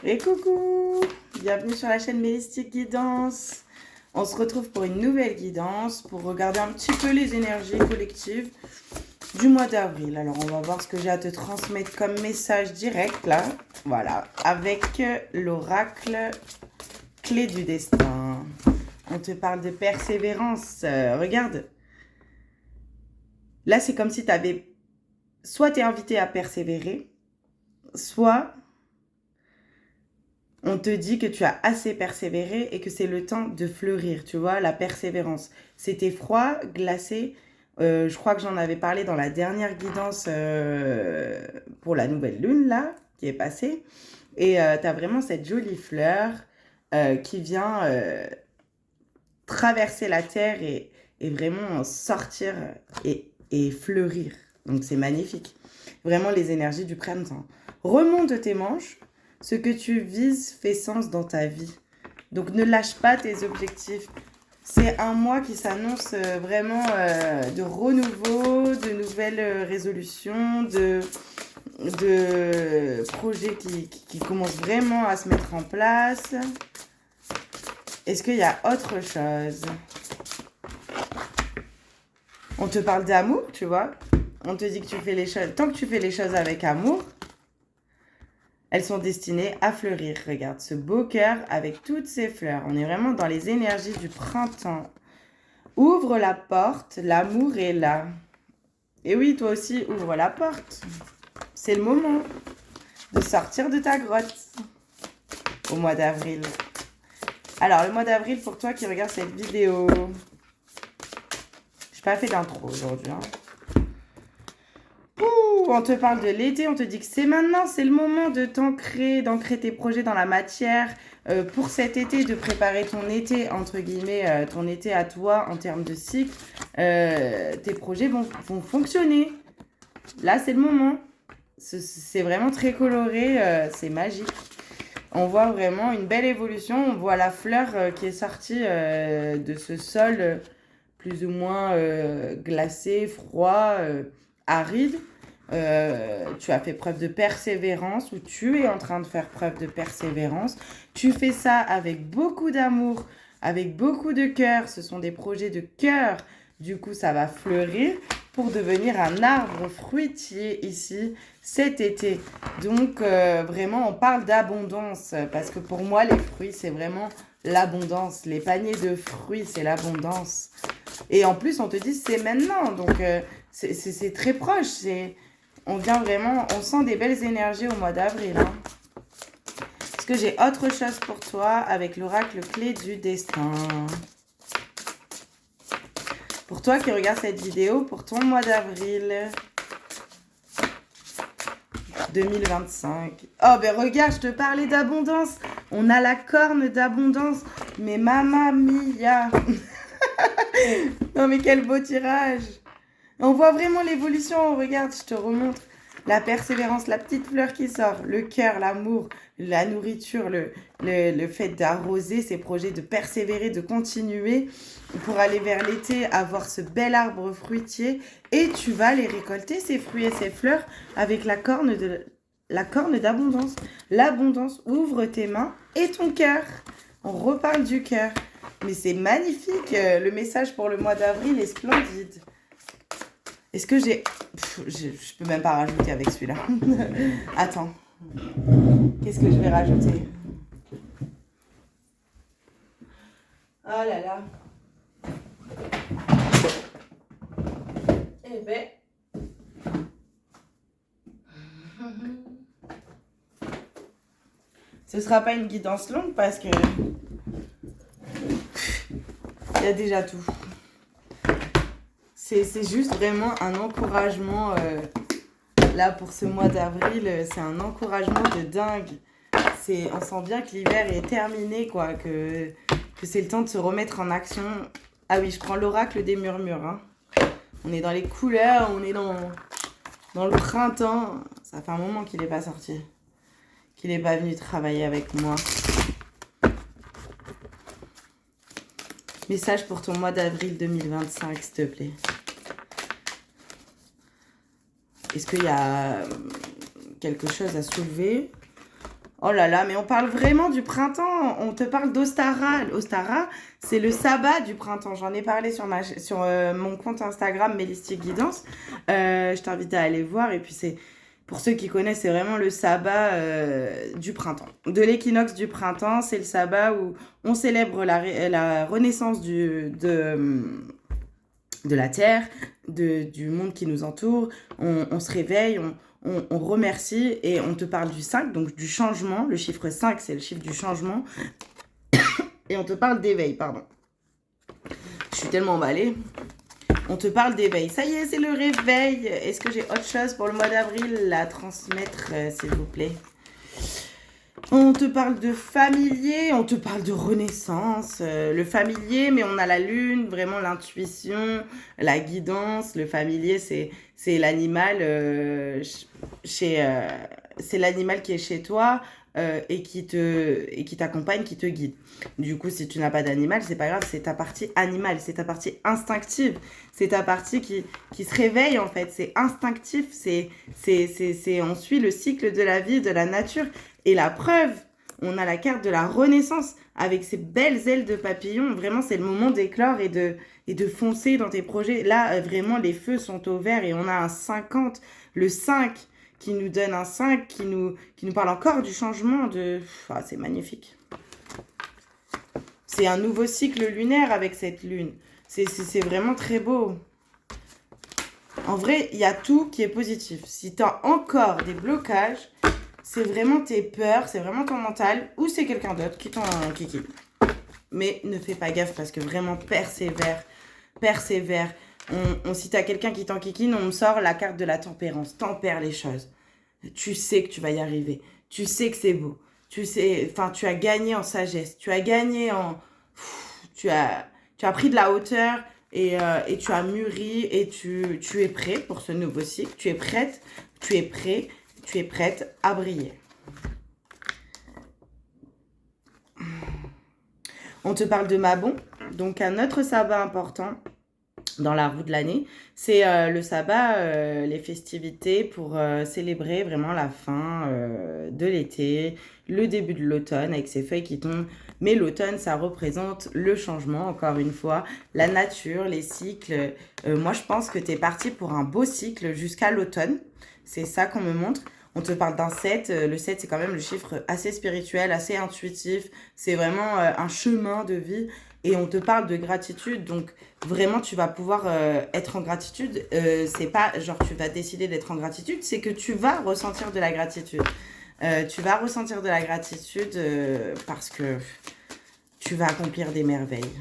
Et coucou! Bienvenue sur la chaîne Mélistique Guidance. On se retrouve pour une nouvelle guidance pour regarder un petit peu les énergies collectives du mois d'avril. Alors, on va voir ce que j'ai à te transmettre comme message direct là. Voilà, avec l'oracle clé du destin. On te parle de persévérance. Regarde. Là, c'est comme si tu avais... Soit tu es invité à persévérer, soit... on te dit que tu as assez persévéré et que c'est le temps de fleurir, tu vois, la persévérance. C'était froid, glacé. Je crois que j'en avais parlé dans la dernière guidance pour la nouvelle lune, là, qui est passée. Et tu as vraiment cette jolie fleur qui vient traverser la terre et vraiment sortir et fleurir. Donc c'est magnifique. Vraiment les énergies du printemps. Remonte tes manches. Ce que tu vises fait sens dans ta vie. Donc ne lâche pas tes objectifs. C'est un mois qui s'annonce vraiment de renouveau, de nouvelles résolutions, de projets qui commencent vraiment à se mettre en place. Est-ce qu'il y a autre chose? On te parle d'amour, tu vois. On te dit que tu fais les choses. Tant que tu fais les choses avec amour, elles sont destinées à fleurir. Regarde ce beau cœur avec toutes ces fleurs. On est vraiment dans les énergies du printemps. Ouvre la porte, l'amour est là. Et oui, toi aussi, ouvre la porte. C'est le moment de sortir de ta grotte au mois d'avril. Alors, le mois d'avril, pour toi qui regarde cette vidéo, je n'ai pas fait d'intro aujourd'hui. On te parle de l'été, on te dit que c'est maintenant, c'est le moment de d'ancrer tes projets dans la matière. Pour cet été, de préparer ton été, entre guillemets, ton été à toi en termes de cycle. Tes projets vont fonctionner. Là, c'est le moment. C'est vraiment très coloré, c'est magique. On voit vraiment une belle évolution. On voit la fleur qui est sortie de ce sol plus ou moins glacé, froid, aride. Tu as fait preuve de persévérance ou tu es en train de faire preuve de persévérance. Tu fais ça avec beaucoup d'amour, avec beaucoup de cœur. Ce sont des projets de cœur. Du coup, ça va fleurir pour devenir un arbre fruitier ici cet été. Donc, vraiment, on parle d'abondance parce que pour moi, les fruits, c'est vraiment l'abondance. Les paniers de fruits, c'est l'abondance. Et en plus, on te dit c'est maintenant. Donc, c'est très proche. On vient vraiment, on sent des belles énergies au mois d'avril. Hein. Est-ce que j'ai autre chose pour toi avec l'oracle clé du destin? Pour toi qui regarde cette vidéo, pour ton mois d'avril 2025. Oh, ben regarde, je te parlais d'abondance. On a la corne d'abondance. Mais mamma mia. Non, mais quel beau tirage. On voit vraiment l'évolution. Regarde, je te remontre la persévérance, la petite fleur qui sort, le cœur, l'amour, la nourriture, le fait d'arroser ces projets, de persévérer, de continuer pour aller vers l'été, avoir ce bel arbre fruitier. Et tu vas les récolter, ces fruits et ces fleurs, avec la corne d'abondance. L'abondance, ouvre tes mains et ton cœur. On reparle du cœur. Mais c'est magnifique, le message pour le mois d'avril est splendide. Est-ce que j'ai... Je peux même pas rajouter avec celui-là. Attends. Qu'est-ce que je vais rajouter? Oh là là. Eh ben... Ce sera pas une guidance longue parce que... il y a déjà tout. C'est juste vraiment un encouragement, là, pour ce mois d'avril, c'est un encouragement de dingue. On sent bien que l'hiver est terminé, quoi, que c'est le temps de se remettre en action. Ah oui, je prends l'oracle des murmures. Hein. On est dans les couleurs, on est dans le printemps. Ça fait un moment qu'il n'est pas sorti, qu'il n'est pas venu travailler avec moi. Message pour ton mois d'avril 2025, s'il te plaît. Est-ce qu'il y a quelque chose à soulever? Oh là là, mais on parle vraiment du printemps. On te parle d'Ostara. Ostara, c'est le sabbat du printemps. J'en ai parlé sur mon compte Instagram Mélistique Guidance. Je t'invite à aller voir. Et puis pour ceux qui connaissent, c'est vraiment le sabbat du printemps. De l'équinoxe du printemps, c'est le sabbat où on célèbre la renaissance de la Terre, du monde qui nous entoure. On se réveille, on remercie et on te parle du 5, donc du changement. Le chiffre 5, c'est le chiffre du changement. Et on te parle d'éveil, pardon. Je suis tellement emballée. On te parle d'éveil. Ça y est, c'est le réveil. Est-ce que j'ai autre chose pour le mois d'avril à transmettre, s'il vous plaît? On te parle de familier, on te parle de renaissance, le familier, mais on a la lune, vraiment l'intuition, la guidance. Le familier, c'est l'animal c'est l'animal qui est chez toi et qui t'accompagne, qui te guide. Du coup, si tu n'as pas d'animal, c'est pas grave, c'est ta partie animale, c'est ta partie instinctive, c'est ta partie qui se réveille en fait, c'est instinctif, on suit le cycle de la vie, de la nature. Et la preuve, on a la carte de la renaissance avec ces belles ailes de papillon. Vraiment, c'est le moment d'éclore et de foncer dans tes projets. Là, vraiment, les feux sont au vert et on a un 50. Le 5 qui nous donne un 5, qui nous parle encore du changement. C'est magnifique. C'est un nouveau cycle lunaire avec cette lune. C'est vraiment très beau. En vrai, il y a tout qui est positif. Si tu as encore des blocages, c'est vraiment tes peurs, c'est vraiment ton mental, ou c'est quelqu'un d'autre qui t'en kiki. Mais ne fais pas gaffe parce que vraiment persévère. Si t'as quelqu'un qui t'enquiquine, on me sort la carte de la tempérance. Tempère les choses. Tu sais que tu vas y arriver. Tu sais que c'est beau. Tu as gagné en sagesse. Tu as gagné en... Tu as pris de la hauteur et tu as mûri et tu es prêt pour ce nouveau cycle. Tu es prête, tu es prêt. Tu es prête à briller. On te parle de Mabon, donc un autre sabbat important dans la roue de l'année. C'est le sabbat, les festivités pour célébrer vraiment la fin de l'été, le début de l'automne avec ses feuilles qui tombent. Mais l'automne, ça représente le changement, encore une fois, la nature, les cycles. Moi, je pense que tu es parti pour un beau cycle jusqu'à l'automne. C'est ça qu'on me montre. On te parle d'un 7. Le 7, c'est quand même le chiffre assez spirituel, assez intuitif. C'est vraiment un chemin de vie. Et on te parle de gratitude. Donc, vraiment, tu vas pouvoir être en gratitude. C'est pas genre tu vas décider d'être en gratitude. C'est que tu vas ressentir de la gratitude. Tu vas ressentir de la gratitude parce que tu vas accomplir des merveilles.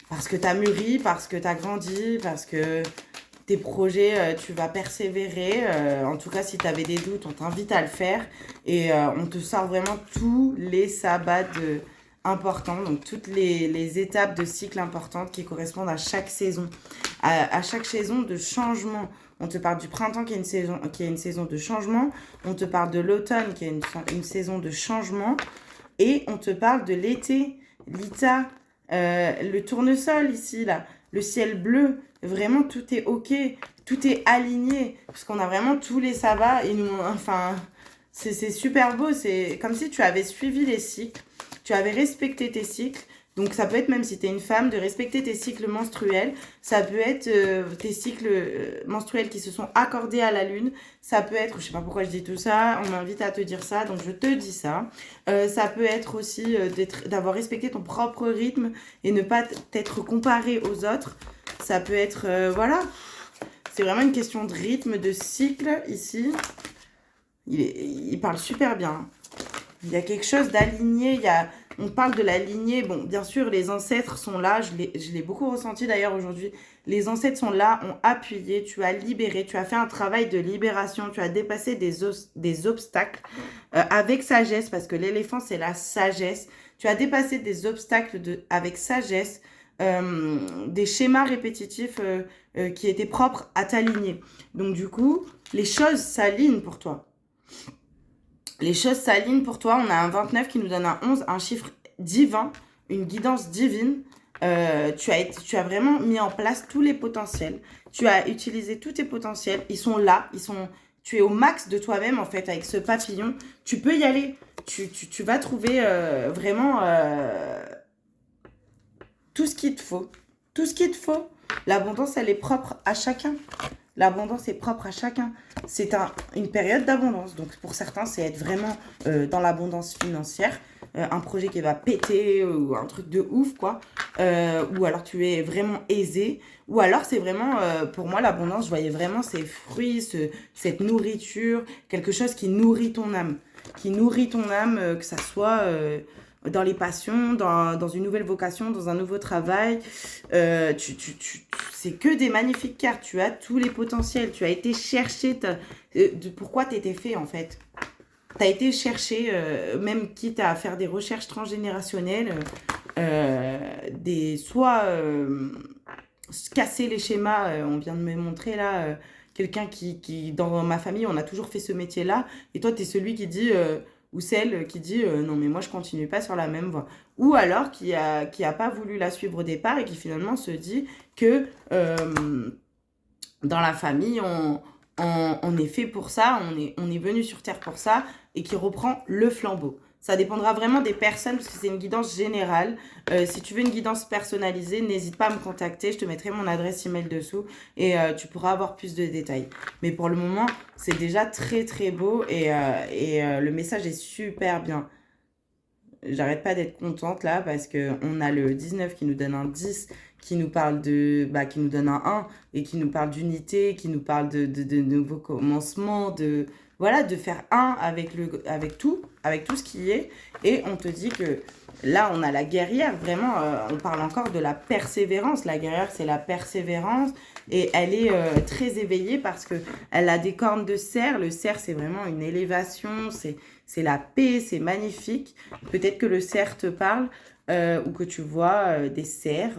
Parce que tu as mûri, parce que tu as grandi, parce que... tes projets, tu vas persévérer. En tout cas, si tu avais des doutes, on t'invite à le faire. Et on te sort vraiment tous les sabbats importants, donc toutes les étapes de cycle importantes qui correspondent à chaque saison. À chaque saison de changement. On te parle du printemps qui est une saison de changement. On te parle de l'automne qui est une saison de changement. Et on te parle de l'été, l'Ita, le tournesol ici, là, le ciel bleu. Vraiment, tout est OK, tout est aligné, parce qu'on a vraiment tous les sabbats, et nous, enfin, c'est super beau, c'est comme si tu avais suivi les cycles, tu avais respecté tes cycles, donc ça peut être, même si tu es une femme, de respecter tes cycles menstruels, ça peut être tes cycles menstruels qui se sont accordés à la lune, ça peut être, je sais pas pourquoi je dis tout ça, on m'invite à te dire ça, donc je te dis ça, ça peut être aussi d'avoir respecté ton propre rythme, et ne pas t'être comparé aux autres. Ça peut être, voilà, c'est vraiment une question de rythme, de cycle ici. Il parle super bien. Il y a quelque chose d'aligné, on parle de la lignée. Bon, bien sûr, les ancêtres sont là, je l'ai beaucoup ressenti d'ailleurs aujourd'hui. Les ancêtres sont là, ont appuyé, tu as libéré, tu as fait un travail de libération, tu as dépassé des obstacles avec sagesse, parce que l'éléphant, c'est la sagesse. Tu as dépassé des obstacles avec sagesse. Des schémas répétitifs qui étaient propres à ta lignée. Donc du coup, les choses s'alignent pour toi. Les choses s'alignent pour toi. On a un 29 qui nous donne un 11, un chiffre divin, une guidance divine. Tu as vraiment mis en place tous les potentiels. Tu as utilisé tous tes potentiels. Ils sont là. tu es au max de toi-même, en fait, avec ce papillon. Tu peux y aller. Tu vas trouver vraiment tout ce qu'il te faut. Tout ce qu'il te faut. L'abondance, elle est propre à chacun. L'abondance est propre à chacun. C'est une période d'abondance. Donc, pour certains, c'est être vraiment dans l'abondance financière. Un projet qui va péter ou un truc de ouf, quoi. Ou alors, tu es vraiment aisé. Ou alors, c'est vraiment, pour moi, l'abondance, je voyais vraiment ces fruits, cette nourriture, quelque chose qui nourrit ton âme. Qui nourrit ton âme, que ça soit dans les passions, dans une nouvelle vocation, dans un nouveau travail. C'est que des magnifiques cartes. Tu as tous les potentiels. Tu as été chercher pourquoi tu étais fait, en fait. Tu as été chercher, même quitte à faire des recherches transgénérationnelles, soit casser les schémas. On vient de me montrer là, quelqu'un qui, dans ma famille, on a toujours fait ce métier-là. Et toi, tu es celui qui dit... ou celle qui dit non mais moi je continue pas sur la même voie, ou alors qui a pas voulu la suivre au départ et qui finalement se dit que dans la famille on est fait pour ça, on est venu sur terre pour ça, et qui reprend le flambeau. Ça dépendra vraiment des personnes parce que c'est une guidance générale. Si tu veux une guidance personnalisée, n'hésite pas à me contacter. Je te mettrai mon adresse email dessous et tu pourras avoir plus de détails. Mais pour le moment, c'est déjà très très beau et le message est super bien. J'arrête pas d'être contente là parce qu'on a le 19 qui nous donne un 10, qui nous parle qui nous donne un 1 et qui nous parle d'unité, qui nous parle de nouveaux commencements, de faire un avec tout ce qui est. Et on te dit que là, on a la guerrière, vraiment, on parle encore de la persévérance. La guerrière, c'est la persévérance et elle est très éveillée parce qu'elle a des cornes de cerf. Le cerf, c'est vraiment une élévation, c'est la paix, c'est magnifique. Peut-être que le cerf te parle ou que tu vois des cerfs,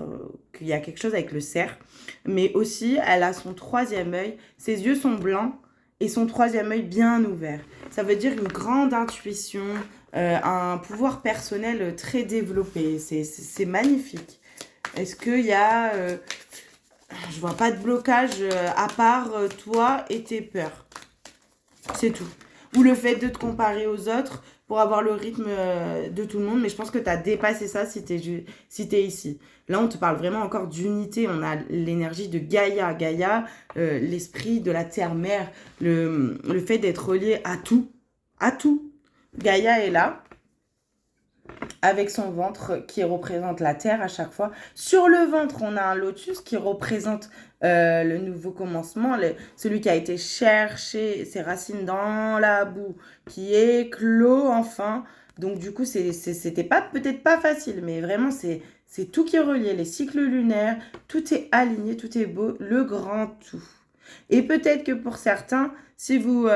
qu'il y a quelque chose avec le cerf. Mais aussi, elle a son troisième œil. Ses yeux sont blancs et son troisième œil bien ouvert. Ça veut dire une grande intuition, un pouvoir personnel très développé. C'est magnifique. Est-ce qu'il y a... je vois pas de blocage à part toi et tes peurs. C'est tout. Ou le fait de te comparer aux autres pour avoir le rythme de tout le monde. Mais je pense que tu as dépassé ça si t'es ici. Là, on te parle vraiment encore d'unité. On a l'énergie de Gaïa. Gaïa, l'esprit de la terre-mère. Le fait d'être relié à tout. À tout. Gaïa est là. Avec son ventre qui représente la terre à chaque fois. Sur le ventre, on a un lotus qui représente le nouveau commencement, celui qui a été cherché ses racines dans la boue, qui éclot enfin. Donc du coup, c'était peut-être pas facile, mais vraiment, c'est tout qui est relié, les cycles lunaires, tout est aligné, tout est beau, le grand tout. Et peut-être que pour certains, si vous... il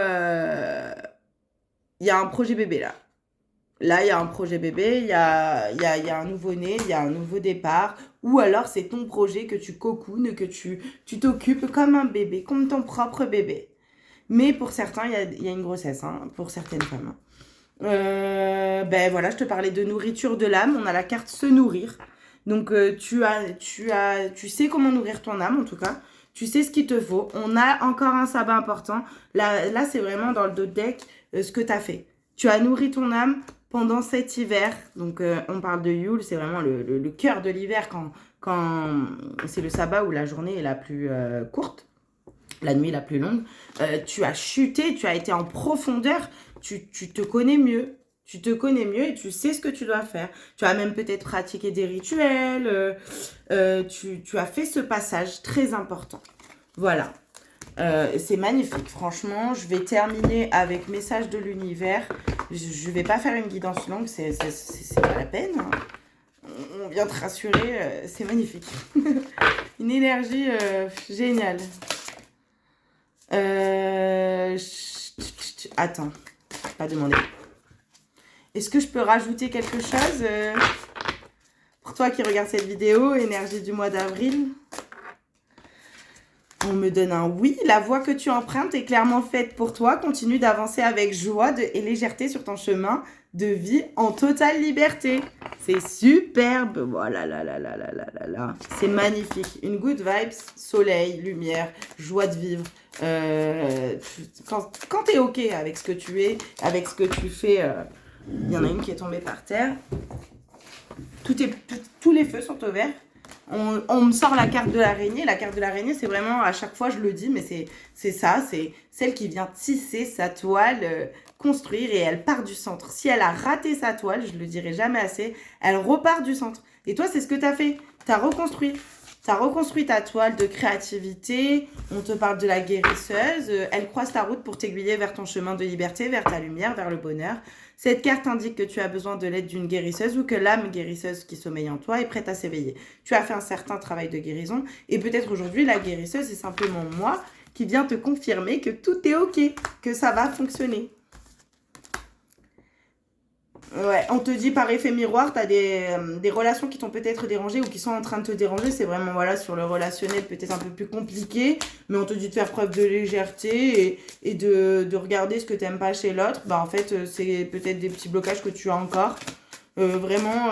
y a un projet bébé là. Là, il y a un projet bébé, il y a un nouveau-né, il y a un nouveau départ. Ou alors, c'est ton projet que tu cocoones, que tu t'occupes comme un bébé, comme ton propre bébé. Mais pour certains, il y a une grossesse, hein, pour certaines femmes. Voilà, je te parlais de nourriture de l'âme. On a la carte se nourrir. Donc, tu sais comment nourrir ton âme, en tout cas. Tu sais ce qu'il te faut. On a encore un sabbat important. Là c'est vraiment dans le dos de deck ce que tu as fait. Tu as nourri ton âme pendant cet hiver. Donc, on parle de Yule. C'est vraiment le cœur de l'hiver quand c'est le sabbat où la journée est la plus courte. La nuit la plus longue. Tu as chuté. Tu as été en profondeur. Tu te connais mieux. Tu te connais mieux et tu sais ce que tu dois faire. Tu as même peut-être pratiqué des rituels. Tu as fait ce passage très important. Voilà. C'est magnifique. Franchement, je vais terminer avec message de l'univers. Je ne vais pas faire une guidance longue. C'est pas la peine. Hein. On vient te rassurer. C'est magnifique. Une énergie géniale. Attends. Pas demander. Est-ce que je peux rajouter quelque chose pour toi qui regarde cette vidéo, énergie du mois d'avril? On me donne un oui. La voie que tu empruntes est clairement faite pour toi. Continue d'avancer avec joie et légèreté sur ton chemin de vie en totale liberté. C'est superbe. Voilà, là, là, là, là, là, là, là. C'est magnifique. Une good vibes, soleil, lumière, joie de vivre. Quand tu es OK avec ce que tu es, avec ce que tu fais, il y en a une qui est tombée par terre. Tous les feux sont au vert. On me sort la carte de l'araignée. La carte de l'araignée, c'est vraiment, à chaque fois, je le dis, mais c'est ça, c'est celle qui vient tisser sa toile, construire, et elle part du centre. Si elle a raté sa toile, je le dirai jamais assez, elle repart du centre. Et toi, c'est ce que tu as fait. Tu as reconstruit. Tu as reconstruit ta toile de créativité. On te parle de la guérisseuse. Elle croise ta route pour t'aiguiller vers ton chemin de liberté, vers ta lumière, vers le bonheur. Cette carte indique que tu as besoin de l'aide d'une guérisseuse ou que l'âme guérisseuse qui sommeille en toi est prête à s'éveiller. Tu as fait un certain travail de guérison et peut-être aujourd'hui la guérisseuse est simplement moi qui vient te confirmer que tout est OK, que ça va fonctionner. Ouais, on te dit par effet miroir, tu as des relations qui t'ont peut-être dérangé ou qui sont en train de te déranger. C'est vraiment, voilà, sur le relationnel, peut-être un peu plus compliqué. Mais on te dit de faire preuve de légèreté et de regarder ce que tu n'aimes pas chez l'autre. Bah, en fait, c'est peut-être des petits blocages que tu as encore. Vraiment,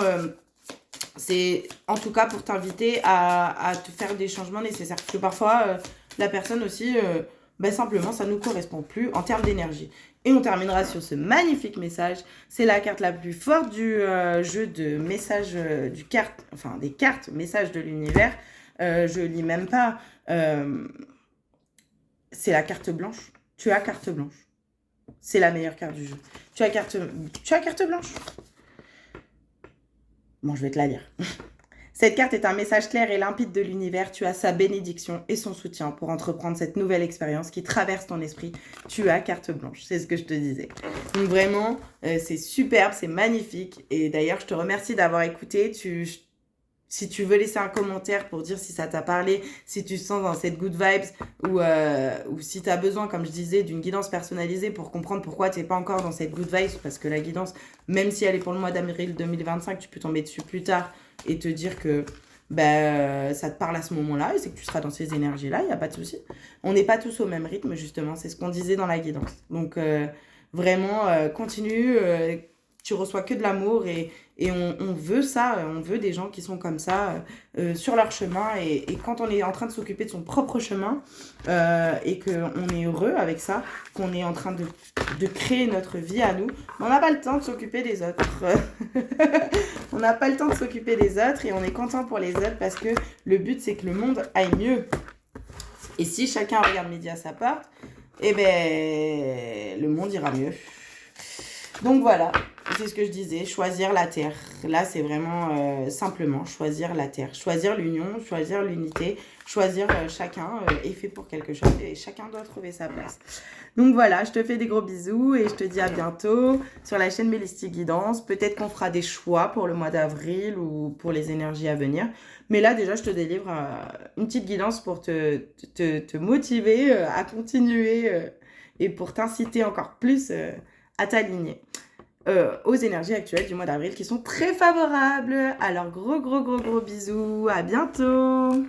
c'est en tout cas pour t'inviter à te faire des changements nécessaires. Parce que parfois, la personne aussi, simplement, ça ne nous correspond plus en termes d'énergie. Et on terminera sur ce magnifique message. C'est la carte la plus forte du jeu de messages, des cartes messages de l'univers. Je lis même pas. C'est la carte blanche. Tu as carte blanche. C'est la meilleure carte du jeu. Tu as carte blanche. Bon, je vais te la lire. Cette carte est un message clair et limpide de l'univers. Tu as sa bénédiction et son soutien pour entreprendre cette nouvelle expérience qui traverse ton esprit. Tu as carte blanche, c'est ce que je te disais. Donc vraiment, c'est superbe, c'est magnifique. Et d'ailleurs, je te remercie d'avoir écouté. Si tu veux laisser un commentaire pour dire si ça t'a parlé, si tu te sens dans cette good vibes ou si tu as besoin, comme je disais, d'une guidance personnalisée pour comprendre pourquoi tu n'es pas encore dans cette good vibes, parce que la guidance, même si elle est pour le mois d'avril 2025, tu peux tomber dessus plus tard et te dire que ça te parle à ce moment-là et c'est que tu seras dans ces énergies-là, il n'y a pas de souci. On n'est pas tous au même rythme, justement, c'est ce qu'on disait dans la guidance. Donc, vraiment, continue, tu reçois que de l'amour et on veut ça, on veut des gens qui sont comme ça sur leur chemin et quand on est en train de s'occuper de son propre chemin et qu'on est heureux avec ça, qu'on est en train de créer notre vie à nous, on n'a pas le temps de s'occuper des autres. On n'a pas le temps de s'occuper des autres et on est content pour les autres parce que le but c'est que le monde aille mieux. Et si chacun regarde midi à sa porte, le monde ira mieux. Donc voilà, c'est ce que je disais, choisir la terre. Là, c'est vraiment simplement choisir la terre. Choisir l'union, choisir l'unité, choisir chacun est fait pour quelque chose et chacun doit trouver sa place. Donc voilà, je te fais des gros bisous et je te dis à bientôt sur la chaîne Mélistique Guidance. Peut-être qu'on fera des choix pour le mois d'avril ou pour les énergies à venir. Mais là, déjà, je te délivre une petite guidance pour te motiver à continuer et pour t'inciter encore plus à t'aligner aux énergies actuelles du mois d'avril qui sont très favorables. Alors, gros bisous, à bientôt!